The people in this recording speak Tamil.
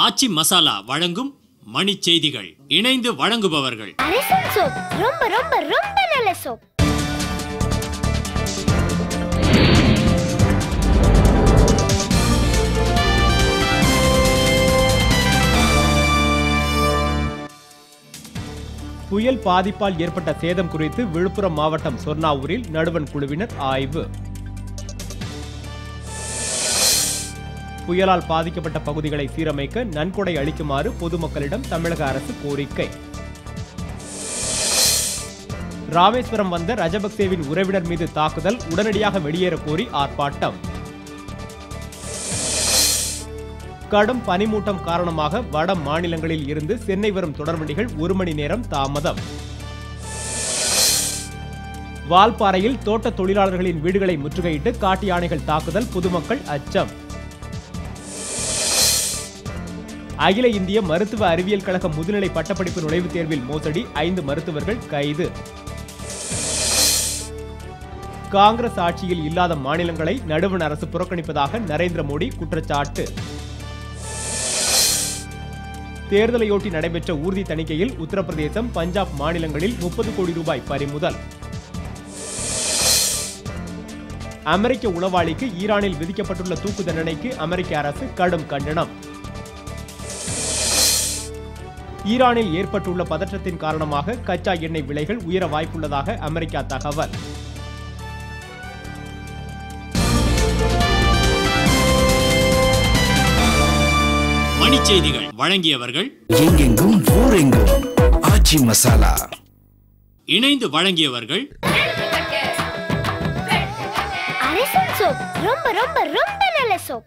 ஆச்சி மசாலா வழங்கும் மணிச் செய்திகள். இணைந்து வழங்குபவர்கள் அரசன் சோப். ரொம்ப ரொம்ப ரொம்ப நல்ல சோப். புயல் பாதிப்பால் ஏற்பட்ட சேதம் குறித்து விழுப்புரம் மாவட்டம் சொர்ணாவூரில் நடுவண் குழுவினர் ஆய்வு. புயலால் பாதிக்கப்பட்ட பகுதிகளை சீரமைக்க நன்கொடை அளிக்குமாறு பொதுமக்களிடம் தமிழக அரசு கோரிக்கை. ராமேஸ்வரம் வந்த ராஜபக்சேவின் உறவினர் மீது தாக்குதல், உடனடியாக வெளியேற கோரி ஆர்ப்பாட்டம். கடும் பனிமூட்டம் காரணமாக வட மாநிலங்களில் இருந்து சென்னை வரும் தொடர்வண்டிகள் 1 மணி நேரம் தாமதம். வால்பாறையில் தோட்ட தொழிலாளர்களின் வீடுகளை முற்றுகையிட்டு காட்டு யானைகள் தாக்குதல், பொதுமக்கள் அச்சம். அகில இந்திய மருத்துவ அறிவியல் கழக முதுநிலை பட்டப்படிப்பு நுழைவுத் தேர்வில் மோசடி, 5 மருத்துவர்கள் கைது. காங்கிரஸ் ஆட்சியில் இல்லாத மாநிலங்களை நடுவண் அரசு புறக்கணிப்பதாக நரேந்திர மோடி குற்றச்சாட்டு. தேர்தலையொட்டி நடைபெற்ற ஊர்தி தணிக்கையில் உத்தரப்பிரதேசம், பஞ்சாப் மாநிலங்களில் 30 கோடி ரூபாய் பறிமுதல். அமெரிக்க உளவாளிக்கு ஈரானில் விதிக்கப்பட்டுள்ள தூக்கு தண்டனைக்கு அமெரிக்க அரசு கடும் கண்டனம். ஈரானில் ஏற்பட்டுள்ள பதற்றத்தின் காரணமாக கச்சா எண்ணெய் விலைகள் உயர வாய்ப்புள்ளதாக அமெரிக்கா தகவல். மணிச் செய்திகள் வழங்கியவர்கள் எங்கெங்கும் ஊரெங்கும் ஆச்சி மசாலா. இணைந்து வழங்கியவர்கள் அரசன் சோப். ரொம்ப ரொம்ப ரொம்ப நல்ல சோப்.